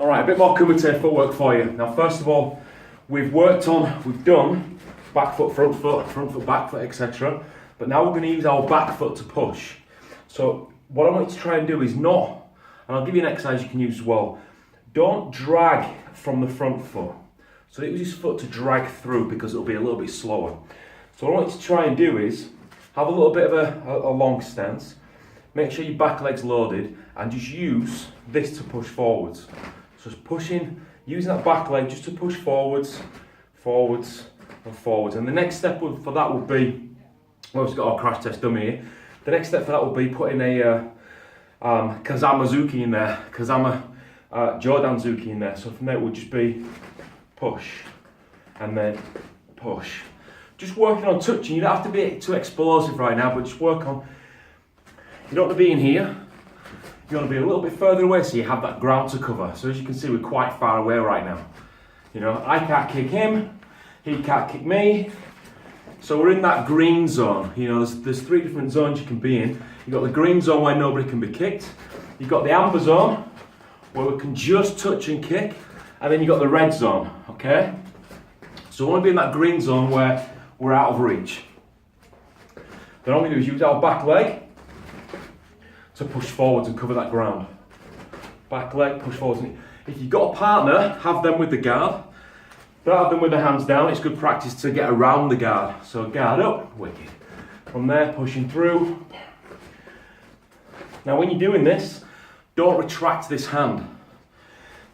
All right, a bit more Kumite footwork for you. Now, first of all, we've done back foot, front foot, back foot, etc. But now we're going to use our back foot to push. So what I want you to try and do is not, and I'll give you an exercise you can use as well, don't drag from the front foot. So use this foot to drag through because it'll be a little bit slower. So what I want you to try and do is have a little bit of a long stance, make sure your back leg's loaded, and just use this to push forwards. So just using that back leg just to push forwards, forwards, and forwards. And the next step for that would be, well, we've got our crash test dummy here. The next step for that would be putting a Kazama Zuki in there, Jodan Zuki in there. So from there it would just be push, and then push. Just working on touching. You don't have to be too explosive right now, but just work on, you don't want to be in here. You want to be a little bit further away so you have that ground to cover. So as you can see, we're quite far away right now. You know, I can't kick him, he can't kick me. So we're in that green zone. You know, there's three different zones you can be in. You've got the green zone where nobody can be kicked. You've got the amber zone where we can just touch and kick. And then you've got the red zone, okay? So we want to be in that green zone where we're out of reach. Then all we do is use our back leg to push forwards and cover that ground. Back leg, push forwards. If you've got a partner, have them with the guard. Don't have them with the hands down. It's good practice to get around the guard. So guard up, wicked. From there, pushing through. Now when you're doing this, don't retract this hand.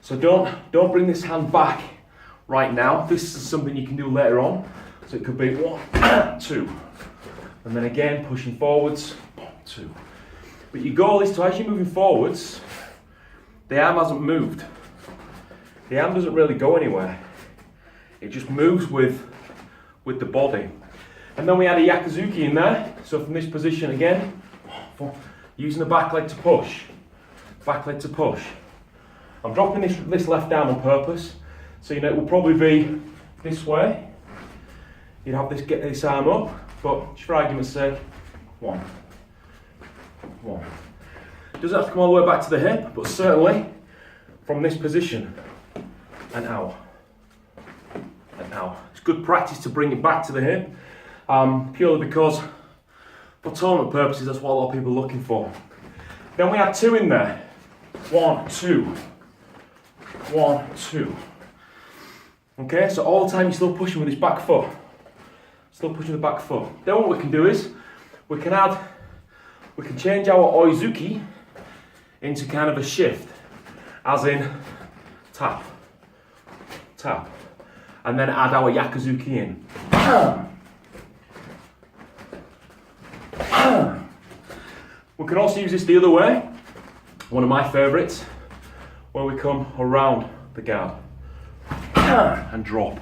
So don't bring this hand back right now. This is something you can do later on. So it could be 1, 2. And then again, pushing forwards, 2. But your goal is to, as you're moving forwards, the arm hasn't moved. The arm doesn't really go anywhere. It just moves with the body. And then we add a Yakuzuki in there. So from this position again, using the back leg to push. Back leg to push. I'm dropping this left arm on purpose. So you know it will probably be this way. You'd have this, get this arm up, but just for argument's sake, 1. Doesn't have to come all the way back to the hip, but certainly from this position and out. And out. It's good practice to bring it back to the hip, purely because for tournament purposes, that's what a lot of people are looking for. Then we add 2 in there. 1, 2. 1, 2. Okay, so all the time you're still pushing with this back foot. Still pushing the back foot. Then what we can do is, we can change our Oizuki into kind of a shift, as in tap, tap, and then add our Yakuzuki in. We can also use this the other way, one of my favourites, where we come around the guard and drop. So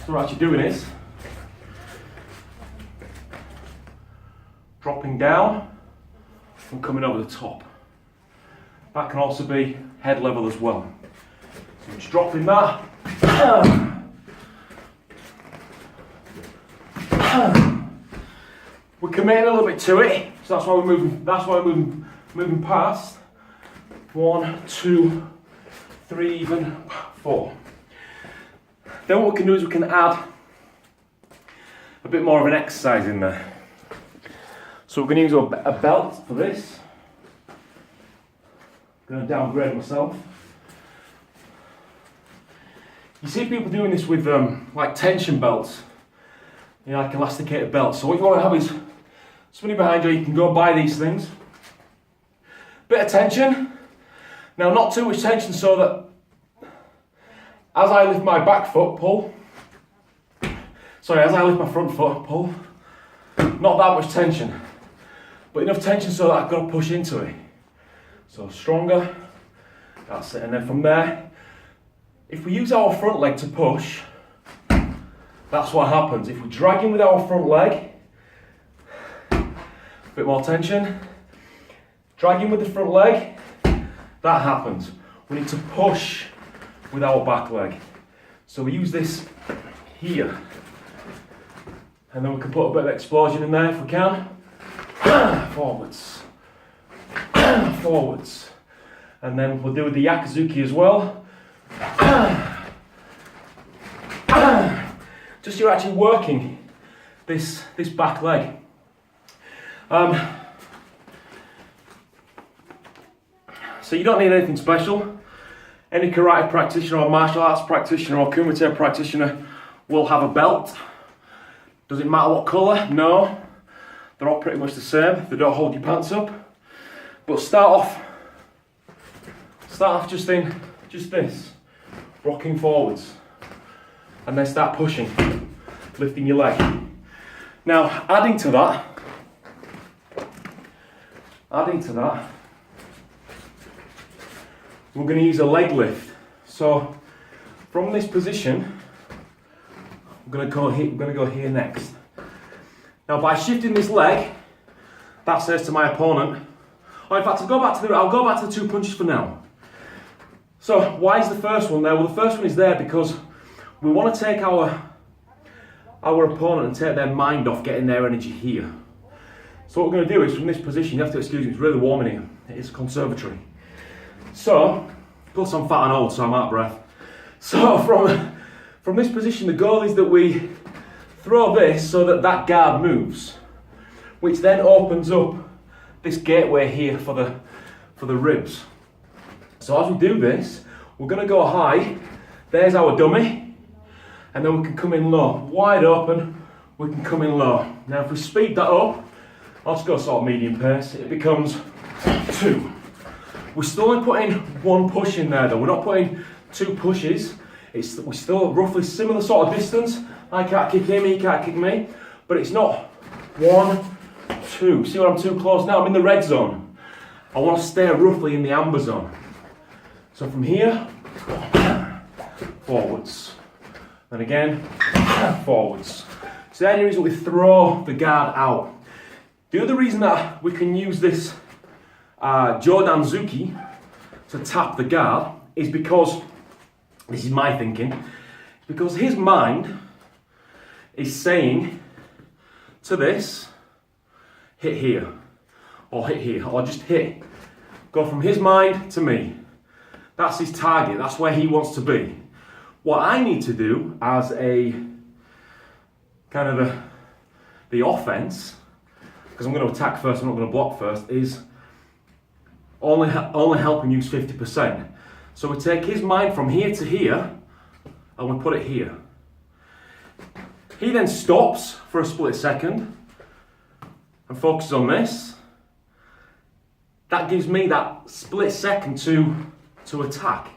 what we're actually doing is dropping down and coming over the top. That can also be head level as well. So just dropping that. We're committing a little bit to it, so that's why we're moving. That's why we're moving past. 1, 2, 3, even 4. Then what we can do is we can add a bit more of an exercise in there. So we're going to use a belt for this. I'm going to downgrade myself. You see people doing this with like tension belts, you know, like elasticated belts. So what you want to have is somebody behind you. You can go and buy these things. Bit of tension. Now, not too much tension, so that as I lift my back foot, pull. Sorry, as I lift my front foot, pull. Not that much tension, but enough tension so that I've got to push into it. So stronger, that's it. And then from there, if we use our front leg to push, that's what happens. If we drag in with our front leg, a bit more tension, drag in with the front leg, that happens. We need to push with our back leg. So we use this here. And then we can put a bit of explosion in there if we can. Forwards. Forwards. And then we'll do with the Yakuzuki as well. Just you're actually working this back leg. So you don't need anything special. Any karate practitioner or martial arts practitioner or Kumite practitioner will have a belt. Does it matter what colour? No. They're all pretty much the same. They don't hold your pants up. But start off just this, rocking forwards. And then start pushing, lifting your leg. Now, adding to that, we're going to use a leg lift. So, from this position, we're going to go here next. Now, by shifting this leg, that says to my opponent, oh, in fact, I'll go back to the 2 punches for now. So, why is the first one there? Well, the first one is there because we want to take our opponent and take their mind off getting their energy here. So what we're going to do is, from this position, you have to excuse me, it's really warm in here. It is a conservatory. So, plus I'm fat and old, so I'm out of breath. So from this position, the goal is that we throw this so that that guard moves, which then opens up this gateway here for the ribs. So as we do this, we're going to go high. There's our dummy, and then we can come in low. Wide open, we can come in low. Now if we speed that up, I'll just go sort of medium pace, it becomes 2. We're still only putting 1 push in there though, we're not putting 2 pushes. We're still roughly similar sort of distance. I can't kick him, he can't kick me, but it's not 1, 2. See where I'm too close now? I'm in the red zone. I want to stay roughly in the amber zone. So from here, forwards. And again, forwards. So the idea is that we throw the guard out. The other reason that we can use this Jodanzuki to tap the guard is because, this is my thinking, because his mind is saying to this, hit here, or just hit. Go from his mind to me. That's his target, that's where he wants to be. What I need to do as a kind of the offense, because I'm going to attack first, I'm not going to block first, is only help him use 50%. So we take his mind from here to here, and we put it here. He then stops for a split second, and focuses on this. That gives me that split second to attack,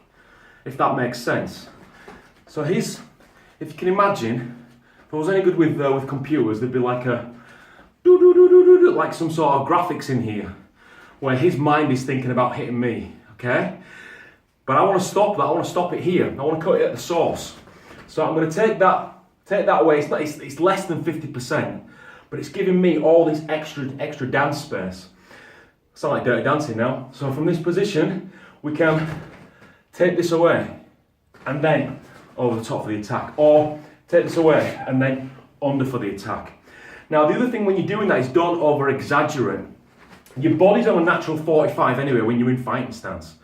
if that makes sense. So if you can imagine, if I was any good with computers, there'd be like like some sort of graphics in here, where his mind is thinking about hitting me, okay? But I want to stop that, I want to stop it here. I want to cut it at the source. So I'm going to take that away, it's less than 50%, but it's giving me all this extra dance space. I sound like Dirty Dancing now. So from this position, we can take this away, and then over the top for the attack, or take this away, and then under for the attack. Now the other thing when you're doing that is don't over exaggerate. Your body's on a natural 45 anyway when you're in fighting stance.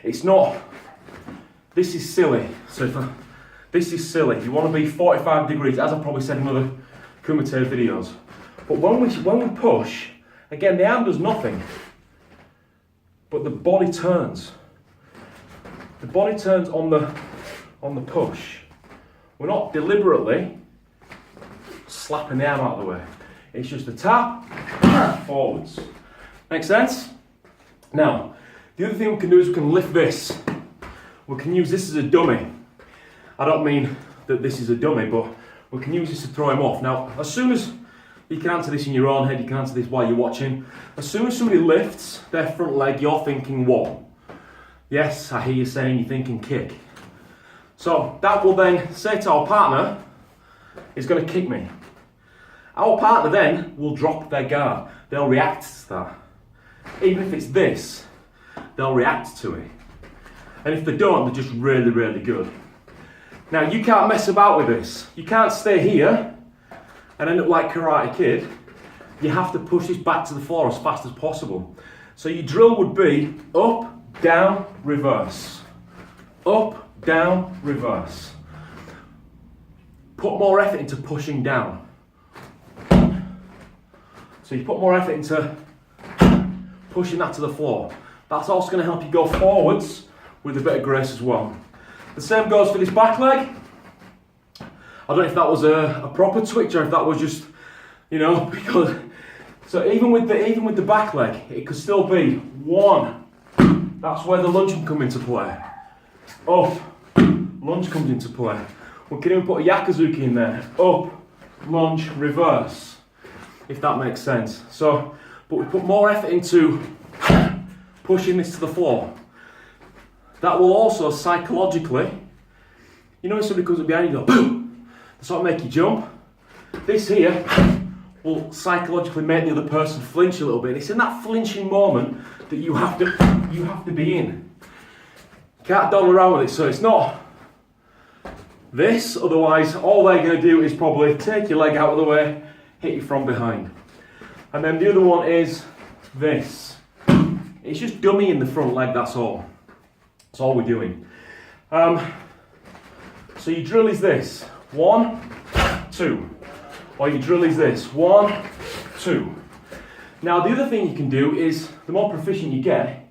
It's not, this is silly. So this is silly. You want to be 45 degrees, as I've probably said in other Kumite videos. But when we push, again the arm does nothing, but the body turns. The body turns on the push. We're not deliberately slapping the arm out of the way. It's just a tap, forwards. Make sense? Now, the other thing we can do is we can lift this. We can use this as a dummy. I don't mean that this is a dummy, but we can use this to throw him off. Now, as soon as, you can answer this in your own head, you can answer this while you're watching. As soon as somebody lifts their front leg, you're thinking what? Yes, I hear you saying you're thinking kick. So that will then say to our partner, is going to kick me. Our partner then will drop their guard. They'll react to that. Even if it's this, they'll react to it. And if they don't, they're just really, really good. Now you can't mess about with this. You can't stay here and end up like Karate Kid. You have to push this back to the floor as fast as possible. So your drill would be up, down, reverse. Up, down, reverse. Put more effort into pushing down. So you put more effort into pushing that to the floor. That's also going to help you go forwards with a bit of grace as well. The same goes for this back leg. I don't know if that was a proper twitch or if that was just, you know, because so even with the back leg, it could still be one. That's where the lunge can come into play. Up, lunge comes into play. We can even put a yakuzuki in there. Up, lunge, reverse, if that makes sense. So, but we put more effort into pushing this to the floor. That will also psychologically, you know, if somebody comes up behind you, go boom, that's what make you jump. This here will psychologically make the other person flinch a little bit. It's in that flinching moment that you have to be in. You can't dawdle around with it, so it's not this, otherwise all they're going to do is probably take your leg out of the way, hit you from behind. And then the other one is this. It's just dummy in the front leg, that's all. That's all we're doing. So your drill is this, 1, 2. Or your drill is this, 1, 2. Now the other thing you can do is, the more proficient you get,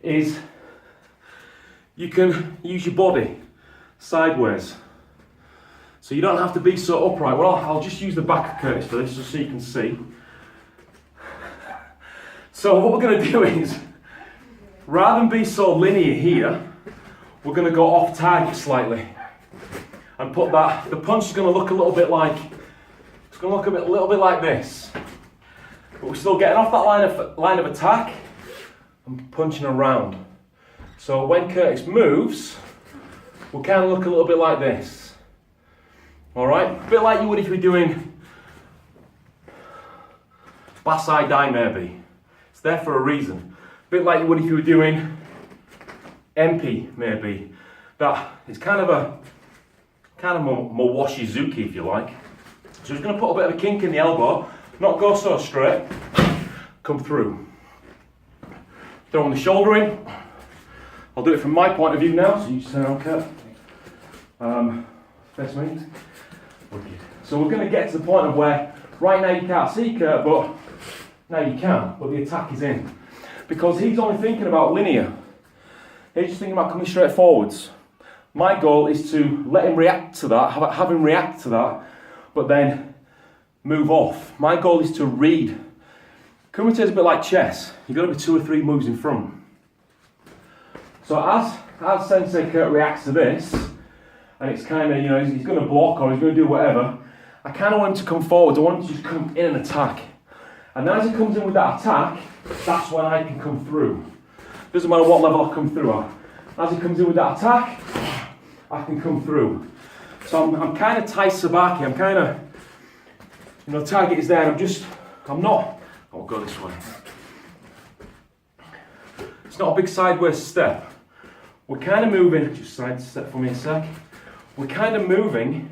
is you can use your body sideways. So you don't have to be so upright. Well, I'll just use the back of Curtis for this just so you can see. So what we're going to do is, rather than be so linear here, we're going to go off target slightly. And put that, the punch is going to look a little bit like, it's going to look a little bit like this. But we're still getting off that line of attack and punching around. So when Curtis moves, we'll kind of look a little bit like this. Alright? A bit like you would if you were doing Basai Dai maybe. It's there for a reason. A bit like you would if you were doing MP maybe. That is kind of a Mawashizuki if you like. So he's going to put a bit of a kink in the elbow, not go so straight, come through. Throwing the shoulder in. I'll do it from my point of view now, so you just say, okay. Face me. So we're going to get to the point of where, right now you can't see Kurt, but now you can, but the attack is in. Because he's only thinking about linear. He's just thinking about coming straight forwards. My goal is to let him react to that, have him react to that, but then move off. My goal is to read. Kumite is a bit like chess. You've got to be 2 or 3 moves in front. So as Sensei Kurt reacts to this, and it's kind of, you know, he's going to block or he's going to do whatever, I kind of want him to come forward. I want him to just come in and attack. And then as he comes in with that attack, that's when I can come through. Doesn't matter what level I come through at. As he comes in with that attack, I can come through. So I'm kind of Tai Sabaki. I'm kind of, you know, target is there. I'm not, I'll go this way. It's not a big sideways step. We're kind of moving, just side step for me a sec. We're kind of moving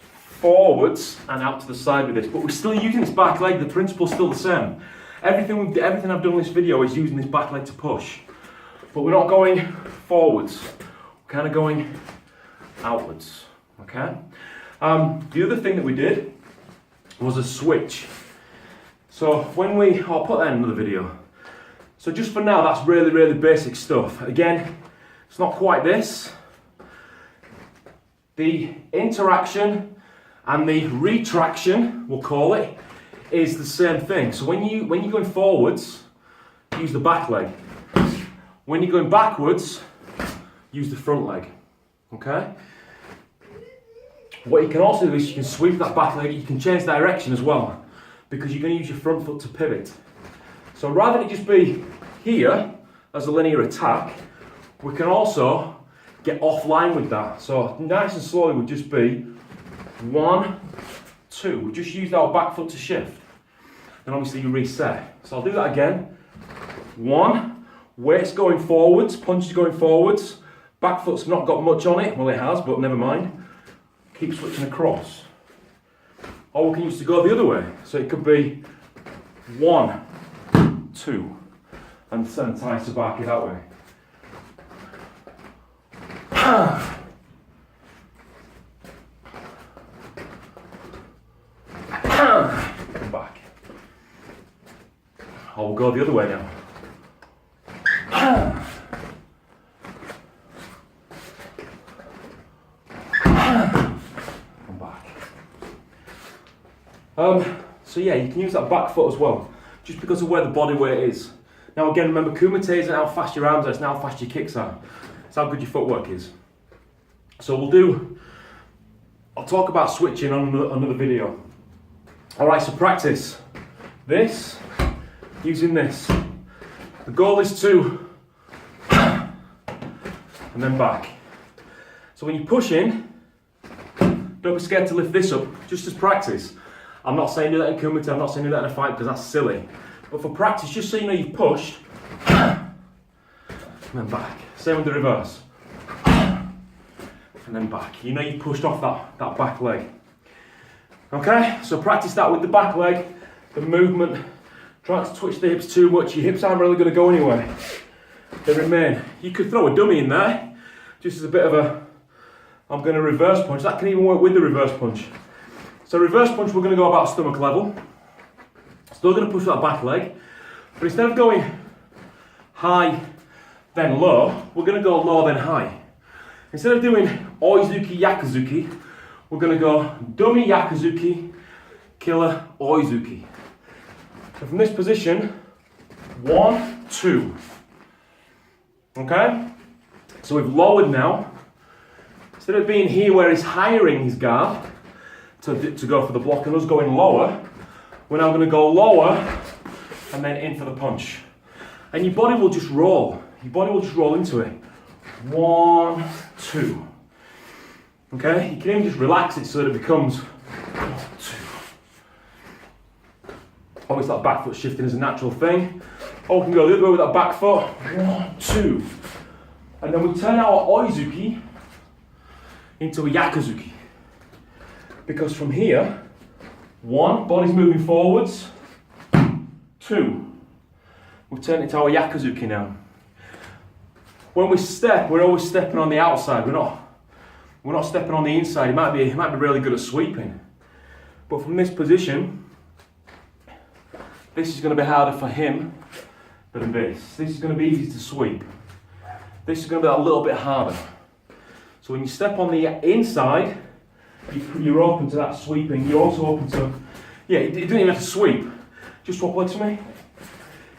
forwards and out to the side with this, but we're still using this back leg. The principle's still the same. Everything I've done in this video is using this back leg to push. But we're not going forwards. We're kind of going outwards, okay? The other thing that we did was a switch. So I'll put that in another video. So just for now, that's really, really basic stuff. Again, it's not quite this. The interaction and the retraction, we'll call it, is the same thing. So when you're going forwards, use the back leg. When you're going backwards, use the front leg, okay? What you can also do is you can sweep that back leg, you can change direction as well, because you're going to use your front foot to pivot. So rather than it just be here as a linear attack, we can also get offline with that. So nice and slowly would just be 1, 2. We just use our back foot to shift. Then obviously you reset. So I'll do that again. 1, weight's going forwards, punch is going forwards. Back foot's not got much on it. Well, it has, but never mind. Keep switching across. Or we can use to go the other way. So it could be 1, 2, and Tai Sabaki that way. And back. I'll go the other way now. And back. So yeah, you can use that back foot as well, just because of where the body weight is. Now again, remember, Kumite isn't how fast your arms are, it's not how fast your kicks are. It's how good your footwork is. So I'll talk about switching on another video. Alright, so practice this, using this. The goal is to, and then back. So when you push in, don't be scared to lift this up, just as practice. I'm not saying do that in Kumite, I'm not saying do that in a fight because that's silly. But for practice, just so you know you've pushed, and then back. Same with the reverse. And then back. You know you've pushed off that back leg. Okay, so practice that with the back leg, the movement. Try not to twitch the hips too much. Your hips aren't really going to go anywhere. They remain. You could throw a dummy in there, just as a bit of a, I'm going to reverse punch. That can even work with the reverse punch. So reverse punch, we're going to go about stomach level. Still going to push that back leg, but instead of going high then low, we're going to go low then high. Instead of doing oizuki yakuzuki, we're going to go dummy yakuzuki, killer oizuki. So from this position, 1, 2. Okay? So we've lowered now. Instead of being here where he's hiring his guard to go for the block and us going lower, we're now going to go lower and then in for the punch. And your body will just roll. Your body will just roll into it. 1, 2. Okay? You can even just relax it so that it becomes 1, 2. Obviously that back foot shifting is a natural thing. Or we can go the other way with that back foot. 1, 2. And then we turn our oizuki into a yakuzuki. Because from here, 1, body's moving forwards. 2, we've turned it to our yakuzuki now. When we step, we're always stepping on the outside. We're not stepping on the inside. He might be really good at sweeping. But from this position, this is going to be harder for him than this. This is going to be easy to sweep. This is going to be a little bit harder. So when you step on the inside, you're open to that sweeping. You're also open to, yeah, you don't even have to sweep. Just swap legs for me.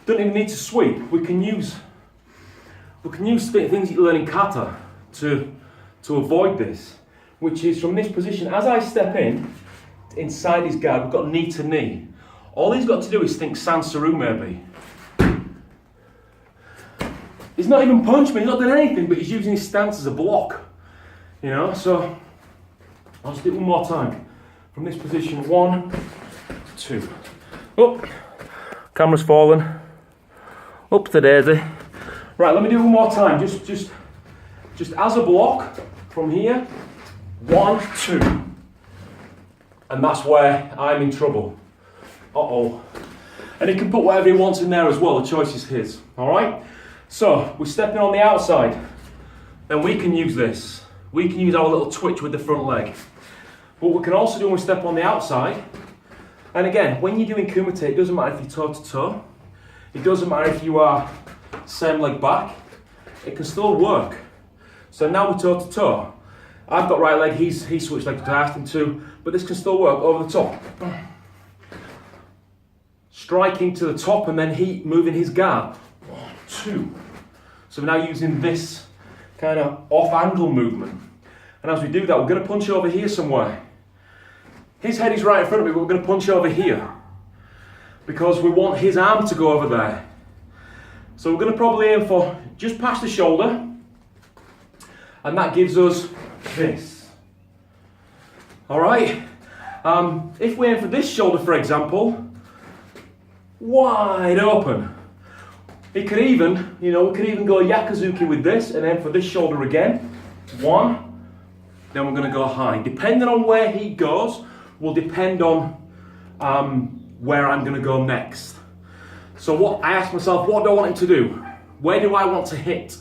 Don't even need to sweep. We can use things you learn in kata to avoid this, which is from this position, as I step in, inside his guard, we've got knee to knee. All he's got to do is think Sansaru maybe. He's not even punched me, he's not done anything, but he's using his stance as a block. You know, so I'll just do it one more time. From this position, 1, 2. Oh, camera's fallen. Up to daisy. Right, let me do it one more time. Just as a block from here. 1, 2. And that's where I'm in trouble. Uh-oh. And he can put whatever he wants in there as well. The choice is his. Alright? So, we're stepping on the outside. Then we can use this. We can use our little twitch with the front leg. What we can also do when we step on the outside, and again, when you're doing Kumite, it doesn't matter if you're toe to toe. It doesn't matter if you are same leg back. It can still work. So now we're toe to toe. I've got right leg, he's switched legs to asked him to, but this can still work over the top. Striking to the top and then he moving his guard. 1, 2. So we're now using this kind of off-angle movement. And as we do that, we're going to punch over here somewhere. His head is right in front of me, but we're going to punch over here. Because we want his arm to go over there. So we're going to probably aim for just past the shoulder. And that gives us this. Alright? If we aim for this shoulder, for example, wide open. It could even, we could even go yakuzuki with this and then for this shoulder again. 1. Then we're going to go high. Depending on where he goes will depend on where I'm going to go next. So I ask myself, what do I want him to do? Where do I want to hit?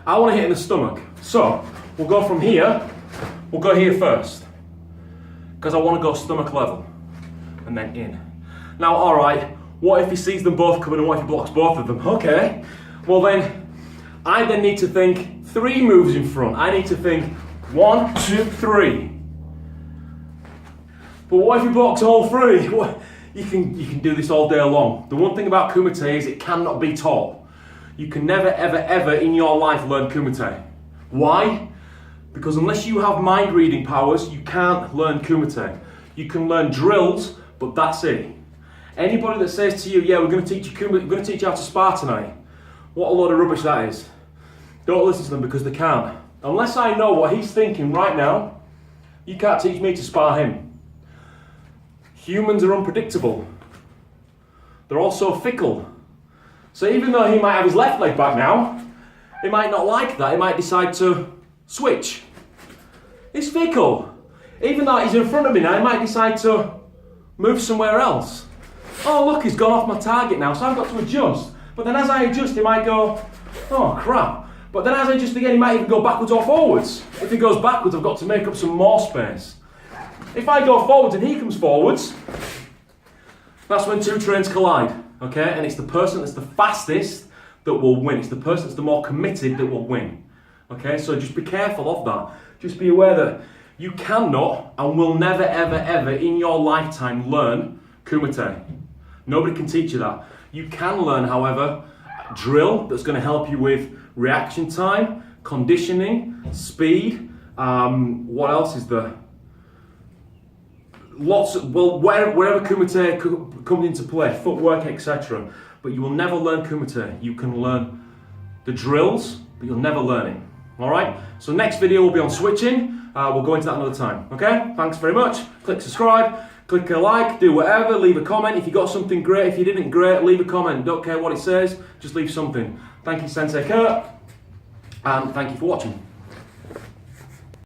I want to hit in the stomach. So we'll go from here, we'll go here first. Because I want to go stomach level. And then in. Now, alright, what if he sees them both coming and what if he blocks both of them? Okay, well then, I then need to think 3 moves in front. I need to think 1, 2, 3. But what if he blocks all 3? You can do this all day long. The one thing about Kumite is it cannot be taught. You can never, ever, ever in your life learn Kumite. Why? Because unless you have mind reading powers, you can't learn Kumite. You can learn drills, but that's it. Anybody that says to you, yeah, we're going to teach you Kumite, we're going to teach you how to spar tonight. What a load of rubbish that is. Don't listen to them because they can't. Unless I know what he's thinking right now, you can't teach me to spar him. Humans are unpredictable. They're also fickle. So even though he might have his left leg back now, he might not like that. He might decide to switch. He's fickle. Even though he's in front of me now, he might decide to move somewhere else. Oh look, he's gone off my target now, so I've got to adjust. But then as I adjust, he might go, oh crap. But then as I adjust again, he might even go backwards or forwards. If he goes backwards, I've got to make up some more space. If I go forwards and he comes forwards, that's when 2 trains collide, okay? And it's the person that's the fastest that will win. It's the person that's the more committed that will win, okay? So just be careful of that. Just be aware that you cannot and will never, ever, ever in your lifetime learn Kumite. Nobody can teach you that. You can learn, however, drill that's going to help you with reaction time, conditioning, speed. What else is there? Wherever Kumite comes into play, footwork, etc. But you will never learn Kumite. You can learn the drills, but you'll never learn it. Alright? So next video will be on switching. We'll go into that another time. Okay? Thanks very much. Click subscribe, click a like, do whatever, leave a comment. If you got something great, if you didn't, great, leave a comment. Don't care what it says, just leave something. Thank you, Sensei Kurt, and thank you for watching.